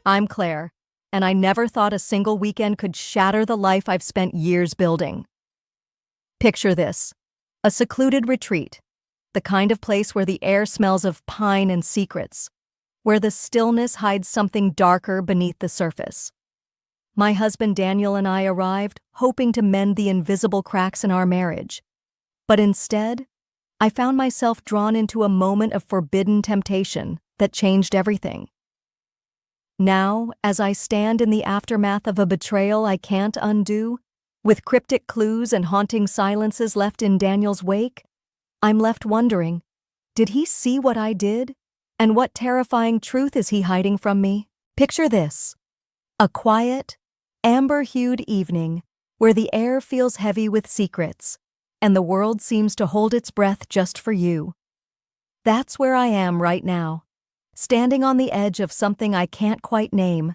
I'm Claire, and I never thought a single weekend could shatter the life I've spent years building. Picture this: a secluded retreat, the kind of place where the air smells of pine and secrets, where the stillness hides something darker beneath the surface. My husband Daniel and I arrived, hoping to mend the invisible cracks in our marriage. But instead, I found myself drawn into a moment of forbidden temptation that changed everything. Now, as I stand in the aftermath of a betrayal I can't undo, with cryptic clues and haunting silences left in Daniel's wake, I'm left wondering, did he see what I did? And what terrifying truth is he hiding from me? Picture this: a quiet, amber-hued evening where the air feels heavy with secrets, and the world seems to hold its breath just for you. That's where I am right now, standing on the edge of something I can't quite name,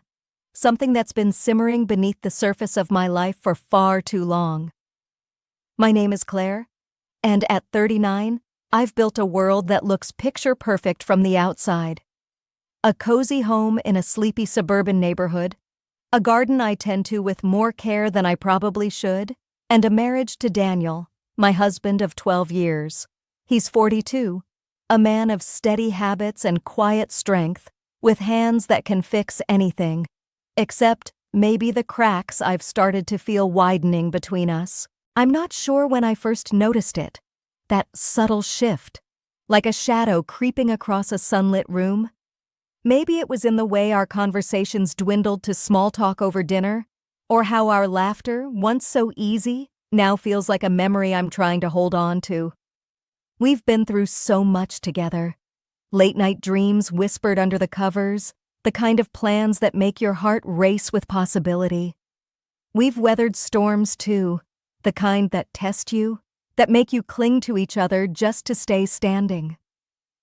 something that's been simmering beneath the surface of my life for far too long. My name is Claire, and at 39, I've built a world that looks picture-perfect from the outside. A cozy home in a sleepy suburban neighborhood, a garden I tend to with more care than I probably should, and a marriage to Daniel, my husband of 12 years. He's 42, a man of steady habits and quiet strength, with hands that can fix anything, except maybe the cracks I've started to feel widening between us. I'm not sure when I first noticed it, that subtle shift, like a shadow creeping across a sunlit room. Maybe it was in the way our conversations dwindled to small talk over dinner, or how our laughter, once so easy, now feels like a memory I'm trying to hold on to. We've been through so much together. Late-night dreams whispered under the covers, the kind of plans that make your heart race with possibility. We've weathered storms too, the kind that test you, that make you cling to each other just to stay standing.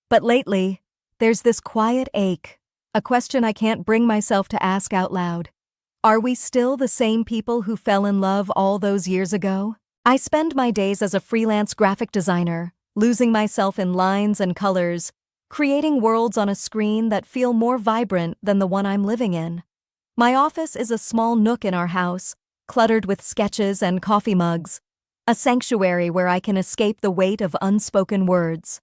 But lately, there's this quiet ache, a question I can't bring myself to ask out loud. Are we still the same people who fell in love all those years ago? I spend my days as a freelance graphic designer, losing myself in lines and colors, creating worlds on a screen that feel more vibrant than the one I'm living in. My office is a small nook in our house, cluttered with sketches and coffee mugs, a sanctuary where I can escape the weight of unspoken words.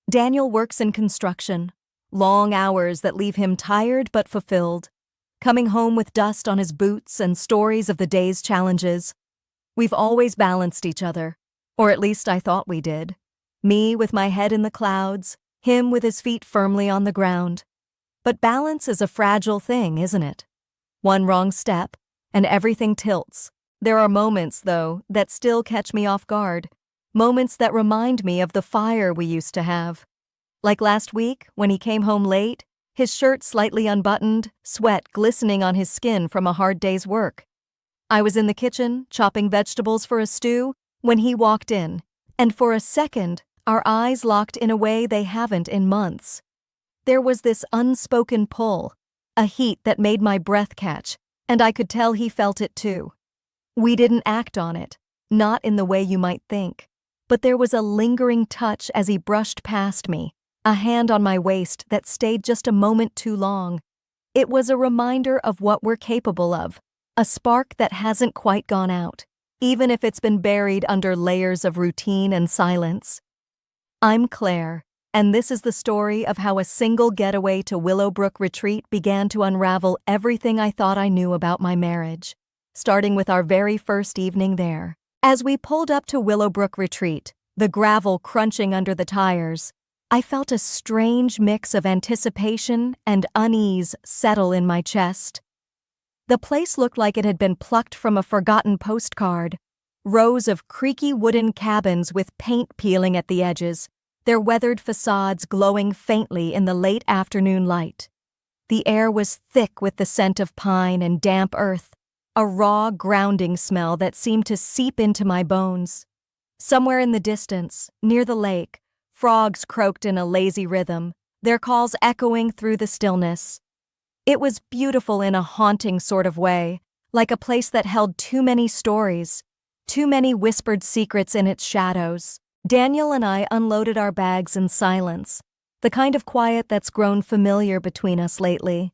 Daniel works in construction, long hours that leave him tired but fulfilled, coming home with dust on his boots and stories of the day's challenges. We've always balanced each other, or at least I thought we did. Me with my head in the clouds, him with his feet firmly on the ground. But balance is a fragile thing, isn't it? One wrong step, and everything tilts. There are moments, though, that still catch me off guard, moments that remind me of the fire we used to have. Like last week, when he came home late, his shirt slightly unbuttoned, sweat glistening on his skin from a hard day's work. I was in the kitchen, chopping vegetables for a stew, when he walked in, and for a second, our eyes locked in a way they haven't in months. There was this unspoken pull, a heat that made my breath catch, and I could tell he felt it too. We didn't act on it, not in the way you might think, but there was a lingering touch as he brushed past me, a hand on my waist that stayed just a moment too long. It was a reminder of what we're capable of, a spark that hasn't quite gone out, even if it's been buried under layers of routine and silence. I'm Claire, and this is the story of how a single getaway to Willowbrook Retreat began to unravel everything I thought I knew about my marriage, starting with our very first evening there. As we pulled up to Willowbrook Retreat, the gravel crunching under the tires, I felt a strange mix of anticipation and unease settle in my chest. The place looked like it had been plucked from a forgotten postcard. Rows of creaky wooden cabins with paint peeling at the edges, their weathered facades glowing faintly in the late afternoon light. The air was thick with the scent of pine and damp earth, a raw, grounding smell that seemed to seep into my bones. Somewhere in the distance, near the lake, frogs croaked in a lazy rhythm, their calls echoing through the stillness. It was beautiful in a haunting sort of way, like a place that held too many stories, too many whispered secrets in its shadows. Daniel and I unloaded our bags in silence, the kind of quiet that's grown familiar between us lately.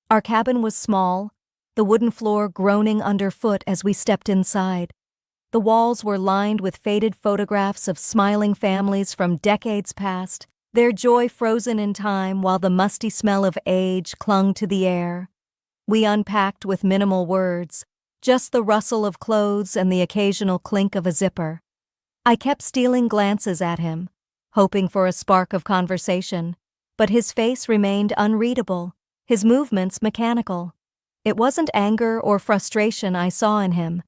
Our cabin was small, the wooden floor groaning underfoot as we stepped inside. The walls were lined with faded photographs of smiling families from decades past, their joy frozen in time while the musty smell of age clung to the air. We unpacked with minimal words, just the rustle of clothes and the occasional clink of a zipper. I kept stealing glances at him, hoping for a spark of conversation, but his face remained unreadable, his movements mechanical. It wasn't anger or frustration I saw in him,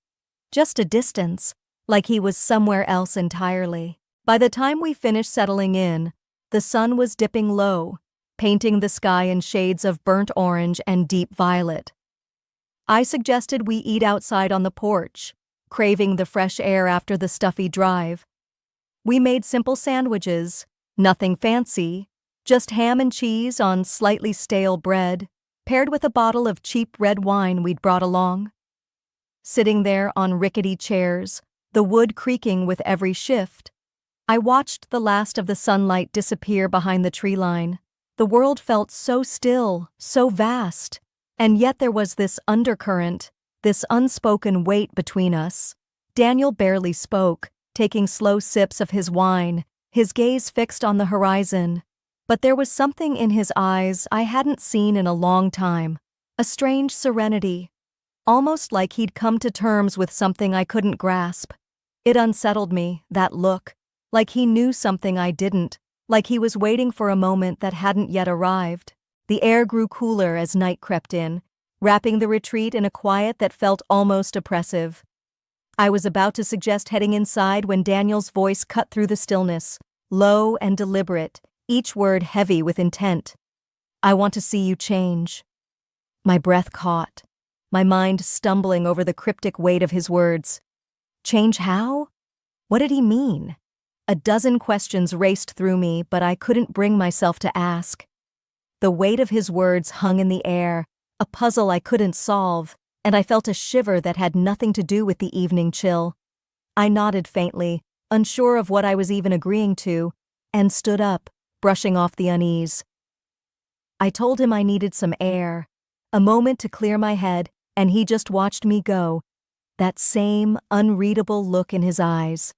just a distance, like he was somewhere else entirely. By the time we finished settling in, the sun was dipping low, painting the sky in shades of burnt orange and deep violet. I suggested we eat outside on the porch, craving the fresh air after the stuffy drive. We made simple sandwiches, nothing fancy, just ham and cheese on slightly stale bread, paired with a bottle of cheap red wine we'd brought along. Sitting there on rickety chairs, the wood creaking with every shift, I watched the last of the sunlight disappear behind the tree line. The world felt so still, so vast, and yet there was this undercurrent, this unspoken weight between us. Daniel barely spoke, taking slow sips of his wine, his gaze fixed on the horizon. But there was something in his eyes I hadn't seen in a long time, a strange serenity, almost like he'd come to terms with something I couldn't grasp. It unsettled me, that look, like he knew something I didn't, like he was waiting for a moment that hadn't yet arrived. The air grew cooler as night crept in, wrapping the retreat in a quiet that felt almost oppressive. I was about to suggest heading inside when Daniel's voice cut through the stillness, low and deliberate, each word heavy with intent. "I want to see you change." My breath caught, my mind stumbling over the cryptic weight of his words. Change how? What did he mean? A dozen questions raced through me, but I couldn't bring myself to ask. The weight of his words hung in the air, a puzzle I couldn't solve, and I felt a shiver that had nothing to do with the evening chill. I nodded faintly, unsure of what I was even agreeing to, and stood up, brushing off the unease. I told him I needed some air, a moment to clear my head, and he just watched me go, that same unreadable look in his eyes.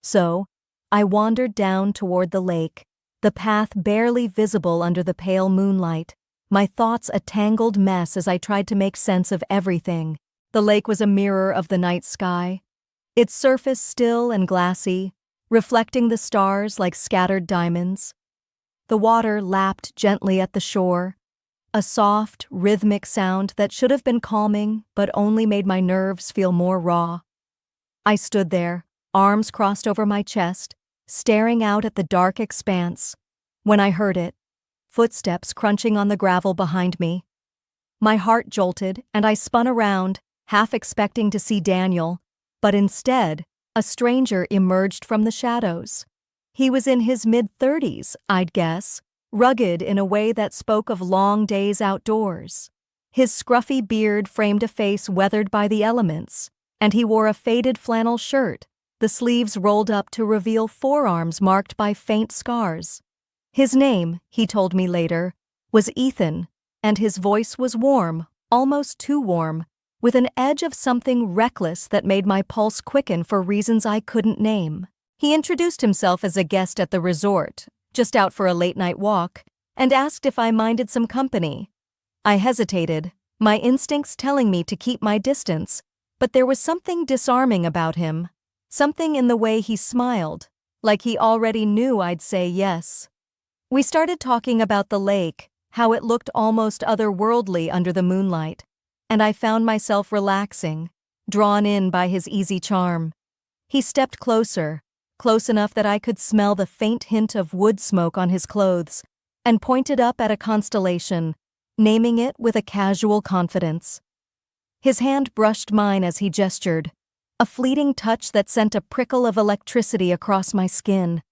So, I wandered down toward the lake, the path barely visible under the pale moonlight, my thoughts a tangled mess as I tried to make sense of everything. The lake was a mirror of the night sky, its surface still and glassy, reflecting the stars like scattered diamonds. The water lapped gently at the shore, a soft, rhythmic sound that should have been calming but only made my nerves feel more raw. I stood there, arms crossed over my chest, staring out at the dark expanse, when I heard it, footsteps crunching on the gravel behind me. My heart jolted, and I spun around, half expecting to see Daniel, but instead, a stranger emerged from the shadows. He was in his mid-30s, I'd guess, rugged in a way that spoke of long days outdoors. His scruffy beard framed a face weathered by the elements, and he wore a faded flannel shirt, the sleeves rolled up to reveal forearms marked by faint scars. His name, he told me later, was Ethan, and his voice was warm, almost too warm, with an edge of something reckless that made my pulse quicken for reasons I couldn't name. He introduced himself as a guest at the resort, just out for a late-night walk, and asked if I minded some company. I hesitated, my instincts telling me to keep my distance, but there was something disarming about him. Something in the way he smiled, like he already knew I'd say yes. We started talking about the lake, how it looked almost otherworldly under the moonlight, and I found myself relaxing, drawn in by his easy charm. He stepped closer, close enough that I could smell the faint hint of wood smoke on his clothes, and pointed up at a constellation, naming it with a casual confidence. His hand brushed mine as he gestured, a fleeting touch that sent a prickle of electricity across my skin.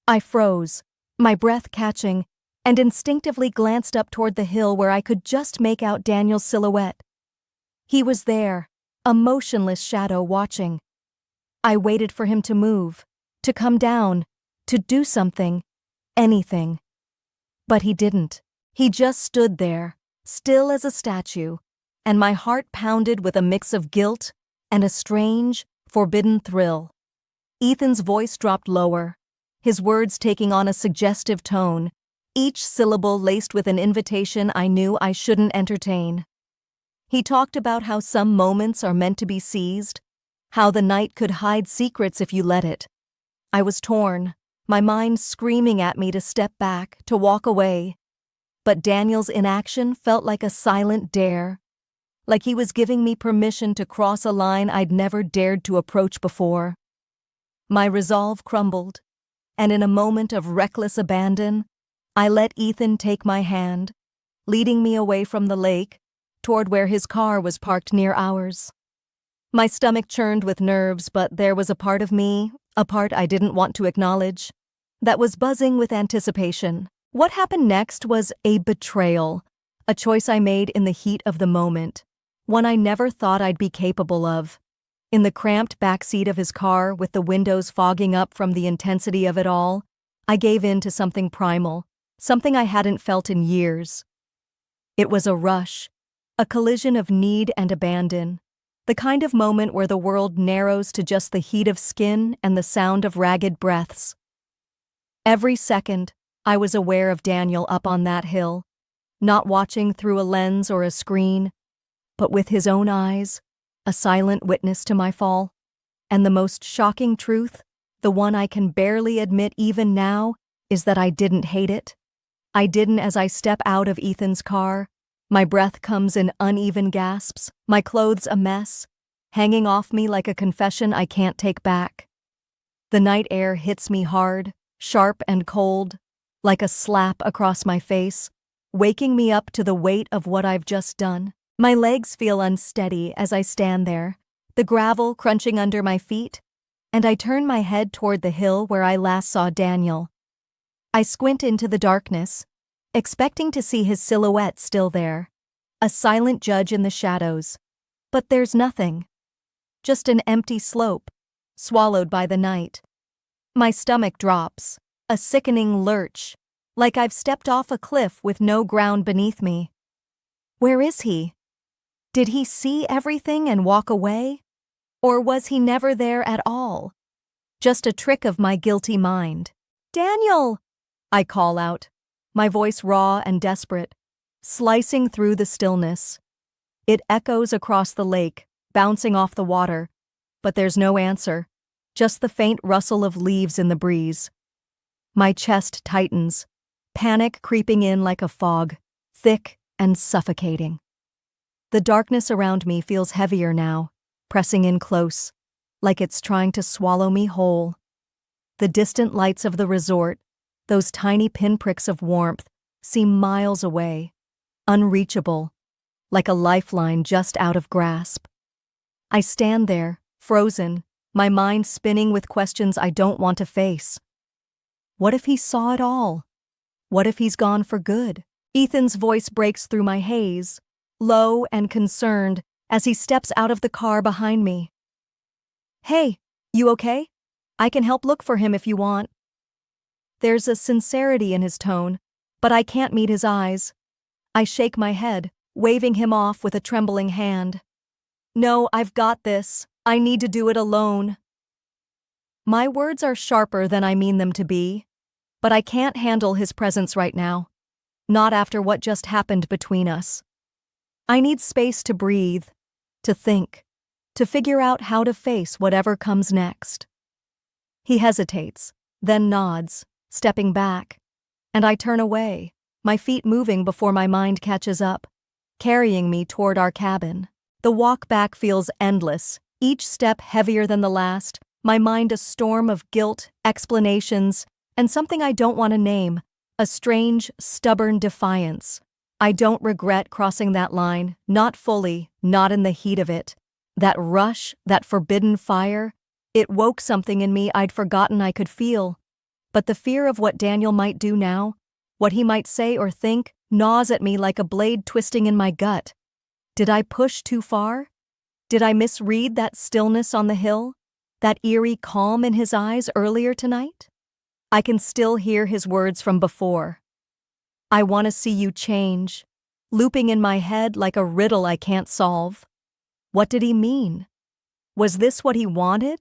I froze, my breath catching, and instinctively glanced up toward the hill where I could just make out Daniel's silhouette. He was there, a motionless shadow watching. I waited for him to move, to come down, to do something, anything. But he didn't. He just stood there, still as a statue, and my heart pounded with a mix of guilt and a strange, forbidden thrill. Ethan's voice dropped lower, his words taking on a suggestive tone, each syllable laced with an invitation I knew I shouldn't entertain. He talked about how some moments are meant to be seized, how the night could hide secrets if you let it. I was torn, my mind screaming at me to step back, to walk away. But Daniel's inaction felt like a silent dare, like he was giving me permission to cross a line I'd never dared to approach before. My resolve crumbled, and in a moment of reckless abandon, I let Ethan take my hand, leading me away from the lake, toward where his car was parked near ours. My stomach churned with nerves, but there was a part of me, a part I didn't want to acknowledge, that was buzzing with anticipation. What happened next was a betrayal, a choice I made in the heat of the moment, one I never thought I'd be capable of. In the cramped backseat of his car, with the windows fogging up from the intensity of it all, I gave in to something primal, something I hadn't felt in years. It was a rush, a collision of need and abandon, the kind of moment where the world narrows to just the heat of skin and the sound of ragged breaths. Every second, I was aware of Daniel up on that hill, not watching through a lens or a screen, but with his own eyes, a silent witness to my fall. And the most shocking truth, the one I can barely admit even now, is that I didn't hate it. I didn't. As I step out of Ethan's car, my breath comes in uneven gasps, my clothes a mess, hanging off me like a confession I can't take back. The night air hits me hard, sharp and cold, like a slap across my face, waking me up to the weight of what I've just done. My legs feel unsteady as I stand there, the gravel crunching under my feet, and I turn my head toward the hill where I last saw Daniel. I squint into the darkness, expecting to see his silhouette still there, a silent judge in the shadows. But there's nothing. Just an empty slope, swallowed by the night. My stomach drops, a sickening lurch, like I've stepped off a cliff with no ground beneath me. Where is he? Did he see everything and walk away? Or was he never there at all? Just a trick of my guilty mind. "Daniel!" I call out, my voice raw and desperate, slicing through the stillness. It echoes across the lake, bouncing off the water, but there's no answer, just the faint rustle of leaves in the breeze. My chest tightens, panic creeping in like a fog, thick and suffocating. The darkness around me feels heavier now, pressing in close, like it's trying to swallow me whole. The distant lights of the resort, those tiny pinpricks of warmth, seem miles away, unreachable, like a lifeline just out of grasp. I stand there, frozen, my mind spinning with questions I don't want to face. What if he saw it all? What if he's gone for good? Ethan's voice breaks through my haze, low and concerned, as he steps out of the car behind me. "Hey, you okay? I can help look for him if you want." There's a sincerity in his tone, but I can't meet his eyes. I shake my head, waving him off with a trembling hand. "No, I've got this. I need to do it alone." My words are sharper than I mean them to be, but I can't handle his presence right now. Not after what just happened between us. I need space to breathe, to think, to figure out how to face whatever comes next. He hesitates, then nods, stepping back, and I turn away, my feet moving before my mind catches up, carrying me toward our cabin. The walk back feels endless, each step heavier than the last, my mind a storm of guilt, explanations, and something I don't want to name, a strange, stubborn defiance. I don't regret crossing that line, not fully, not in the heat of it. That rush, that forbidden fire, it woke something in me I'd forgotten I could feel. But the fear of what Daniel might do now, what he might say or think, gnaws at me like a blade twisting in my gut. Did I push too far? Did I misread that stillness on the hill? That eerie calm in his eyes earlier tonight? I can still hear his words from before. "I want to see you change. looping in my head like a riddle I can't solve. What did he mean? Was this what he wanted?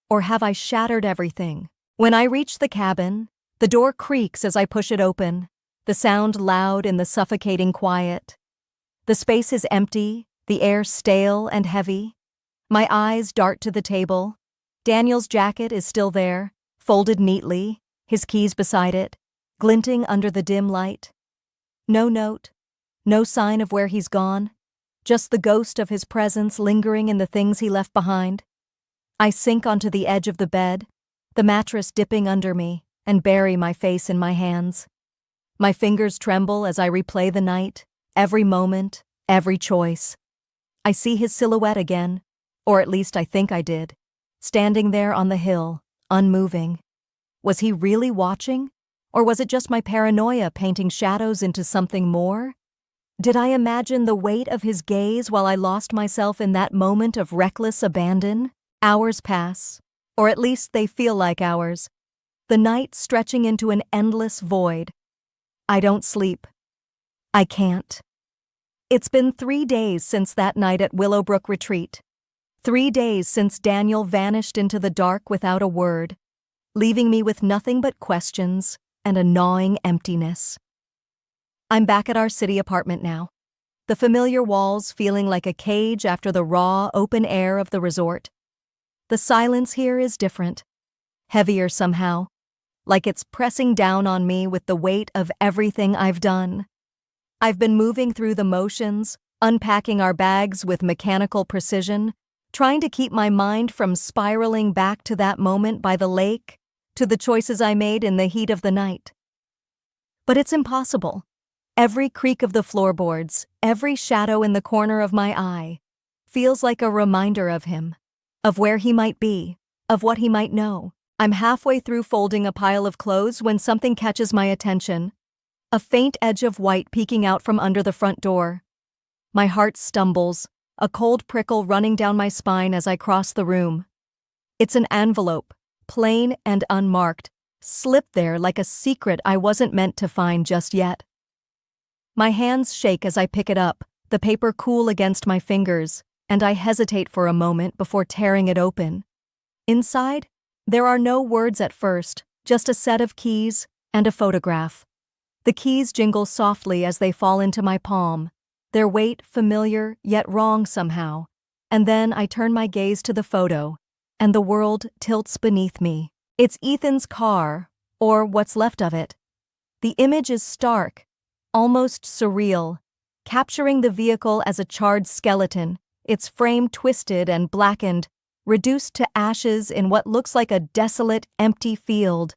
Or have I shattered everything? When I reach the cabin, the door creaks as I push it open, the sound loud in the suffocating quiet. The space is empty, the air stale and heavy. My eyes dart to the table. Daniel's jacket is still there, folded neatly, his keys beside it, glinting under the dim light. No note, no sign of where he's gone, just the ghost of his presence lingering in the things he left behind. I sink onto the edge of the bed, the mattress dipping under me, and bury my face in my hands. My fingers tremble as I replay the night, every moment, every choice. I see his silhouette again, or at least I think I did, standing there on the hill, unmoving. Was he really watching? Or was it just my paranoia painting shadows into something more? Did I imagine the weight of his gaze while I lost myself in that moment of reckless abandon? Hours pass, or at least they feel like hours. The night stretching into an endless void. I don't sleep. I can't. It's been 3 days since that night at Willowbrook Retreat. 3 days since Daniel vanished into the dark without a word, leaving me with nothing but questions and a gnawing emptiness. I'm back at our city apartment now, the familiar walls feeling like a cage after the raw, open air of the resort. The silence here is different, heavier somehow, like it's pressing down on me with the weight of everything I've done. I've been moving through the motions, unpacking our bags with mechanical precision, trying to keep my mind from spiraling back to that moment by the lake, to the choices I made in the heat of the night. But it's impossible. Every creak of the floorboards, every shadow in the corner of my eye, feels like a reminder of him, of where he might be, of what he might know. I'm halfway through folding a pile of clothes when something catches my attention. A faint edge of white peeking out from under the front door. My heart stumbles, a cold prickle running down my spine as I cross the room. It's an envelope, plain and unmarked, slipped there like a secret I wasn't meant to find just yet. My hands shake as I pick it up, the paper cool against my fingers, and I hesitate for a moment before tearing it open. Inside, there are no words at first, just a set of keys and a photograph. The keys jingle softly as they fall into my palm, their weight familiar yet wrong somehow, and then I turn my gaze to the photo, and the world tilts beneath me. It's Ethan's car, or what's left of it. The image is stark, almost surreal, capturing the vehicle as a charred skeleton, its frame twisted and blackened, reduced to ashes in what looks like a desolate, empty field.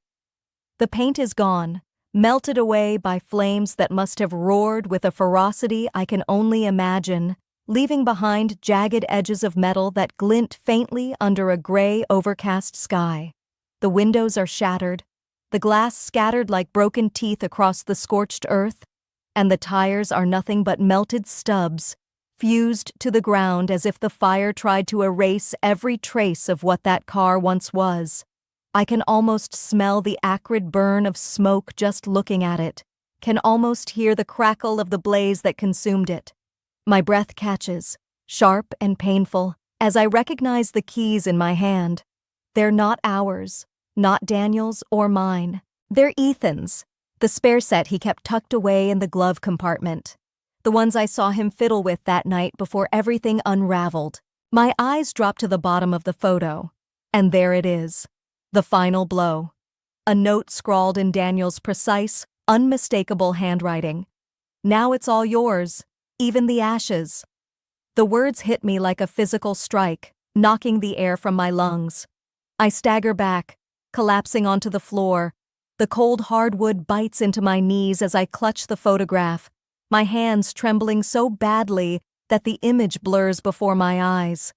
The paint is gone, melted away by flames that must have roared with a ferocity I can only imagine, leaving behind jagged edges of metal that glint faintly under a gray, overcast sky. The windows are shattered, the glass scattered like broken teeth across the scorched earth, and the tires are nothing but melted stubs, fused to the ground as if the fire tried to erase every trace of what that car once was. I can almost smell the acrid burn of smoke just looking at it, can almost hear the crackle of the blaze that consumed it. My breath catches, sharp and painful, as I recognize the keys in my hand. They're not ours, not Daniel's or mine. They're Ethan's, the spare set he kept tucked away in the glove compartment. The ones I saw him fiddle with that night before everything unraveled. My eyes drop to the bottom of the photo, and there it is. The final blow. A note scrawled in Daniel's precise, unmistakable handwriting. Now it's all yours, even the ashes. The words hit me like a physical strike, knocking the air from my lungs. I stagger back, collapsing onto the floor. The cold hardwood bites into my knees as I clutch the photograph, my hands trembling so badly that the image blurs before my eyes.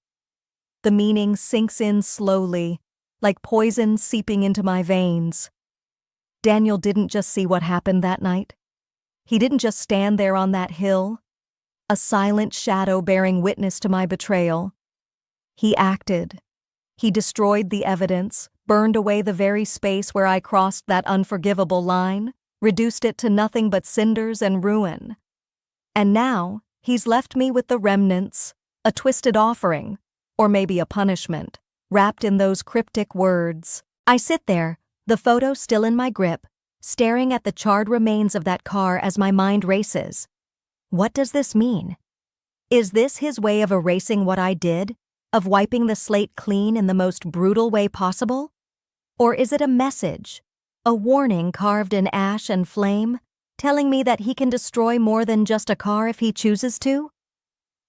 The meaning sinks in slowly, like poison seeping into my veins. Daniel didn't just see what happened that night. He didn't just stand there on that hill, a silent shadow bearing witness to my betrayal. He acted. He destroyed the evidence, burned away the very space where I crossed that unforgivable line, reduced it to nothing but cinders and ruin. And now, he's left me with the remnants, a twisted offering, or maybe a punishment, wrapped in those cryptic words. I sit there, the photo still in my grip, staring at the charred remains of that car as my mind races. What does this mean? Is this his way of erasing what I did, of wiping the slate clean in the most brutal way possible? Or is it a message, a warning carved in ash and flame, telling me that he can destroy more than just a car if he chooses to?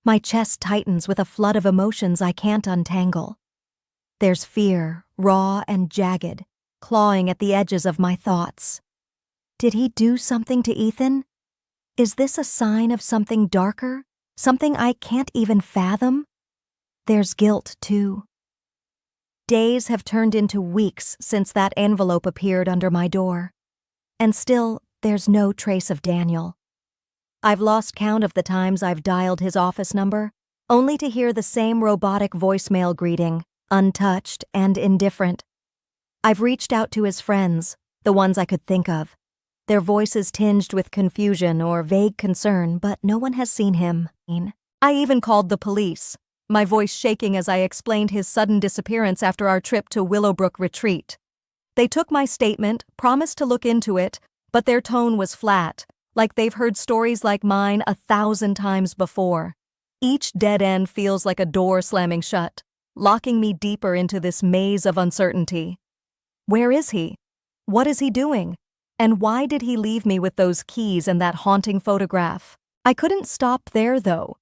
My chest tightens with a flood of emotions I can't untangle. There's fear, raw and jagged, clawing at the edges of my thoughts. Did he do something to Ethan? Is this a sign of something darker, something I can't even fathom? There's guilt, too. Days have turned into weeks since that envelope appeared under my door. And still, there's no trace of Daniel. I've lost count of the times I've dialed his office number, only to hear the same robotic voicemail greeting, untouched and indifferent. I've reached out to his friends, the ones I could think of, their voices tinged with confusion or vague concern, but no one has seen him. I even called the police, my voice shaking as I explained his sudden disappearance after our trip to Willowbrook Retreat. They took my statement, promised to look into it, but their tone was flat, like they've heard stories like mine 1,000 times before. Each dead end feels like a door slamming shut, locking me deeper into this maze of uncertainty. Where is he? What is he doing? And why did he leave me with those keys and that haunting photograph? I couldn't stop there, though.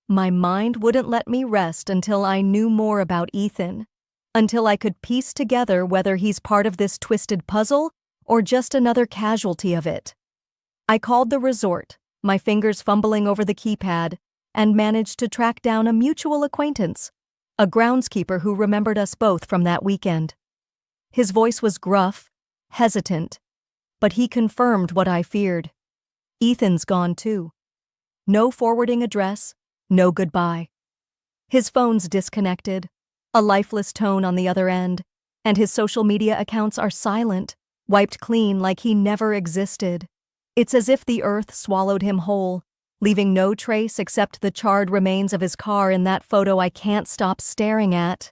My mind wouldn't let me rest until I knew more about Ethan, until I could piece together whether he's part of this twisted puzzle or just another casualty of it. I called the resort, my fingers fumbling over the keypad, and managed to track down a mutual acquaintance, a groundskeeper who remembered us both from that weekend. His voice was gruff, hesitant, but he confirmed what I feared. Ethan's gone too. No forwarding address, no goodbye. His phone's disconnected, a lifeless tone on the other end, and his social media accounts are silent, wiped clean like he never existed. It's as if the earth swallowed him whole, leaving no trace except the charred remains of his car in that photo I can't stop staring at.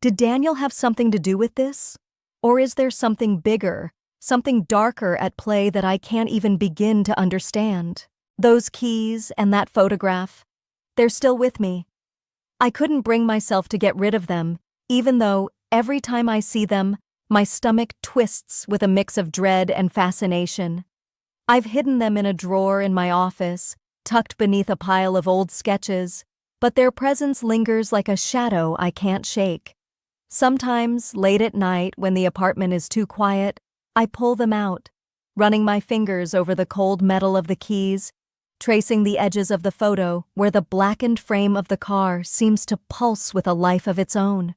Did Daniel have something to do with this? Or is there something bigger, something darker at play that I can't even begin to understand? Those keys and that photograph, they're still with me. I couldn't bring myself to get rid of them, even though every time I see them, my stomach twists with a mix of dread and fascination. I've hidden them in a drawer in my office, tucked beneath a pile of old sketches, but their presence lingers like a shadow I can't shake. Sometimes, late at night when the apartment is too quiet, I pull them out, running my fingers over the cold metal of the keys, tracing the edges of the photo where the blackened frame of the car seems to pulse with a life of its own.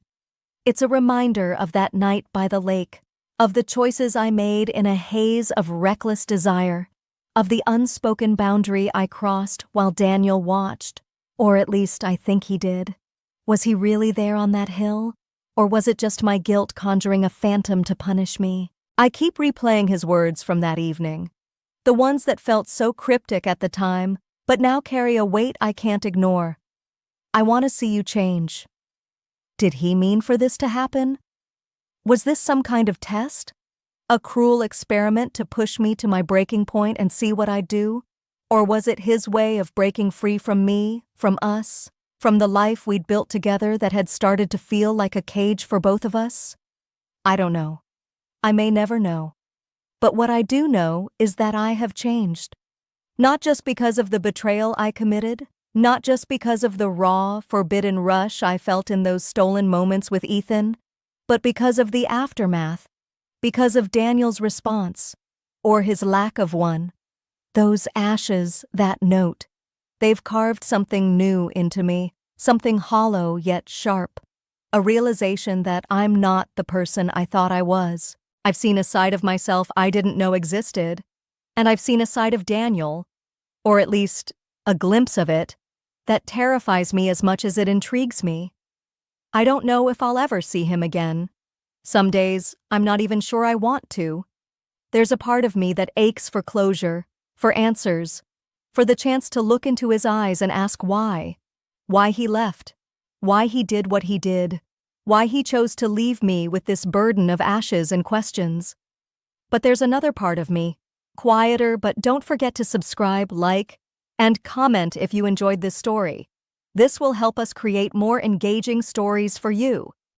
It's a reminder of that night by the lake, of the choices I made in a haze of reckless desire, of the unspoken boundary I crossed while Daniel watched, or at least I think he did. Was he really there on that hill, or was it just my guilt conjuring a phantom to punish me? I keep replaying his words from that evening, the ones that felt so cryptic at the time, but now carry a weight I can't ignore. I want to see you change. Did he mean for this to happen? Was this some kind of test? A cruel experiment to push me to my breaking point and see what I'd do? Or was it his way of breaking free from me, from us, from the life we'd built together that had started to feel like a cage for both of us? I don't know. I may never know. But what I do know is that I have changed. Not just because of the betrayal I committed, not just because of the raw, forbidden rush I felt in those stolen moments with Ethan, but because of the aftermath, because of Daniel's response, or his lack of one. Those ashes, that note, they've carved something new into me, something hollow yet sharp, a realization that I'm not the person I thought I was. I've seen a side of myself I didn't know existed, and I've seen a side of Daniel, or at least a glimpse of it, that terrifies me as much as it intrigues me. I don't know if I'll ever see him again. Some days, I'm not even sure I want to. There's a part of me that aches for closure, for answers, for the chance to look into his eyes and ask why. Why he left. Why he did what he did. Why he chose to leave me with this burden of ashes and questions. But there's another part of me, quieter, but don't forget to subscribe, like, and comment if you enjoyed this story. This will help us create more engaging stories for you.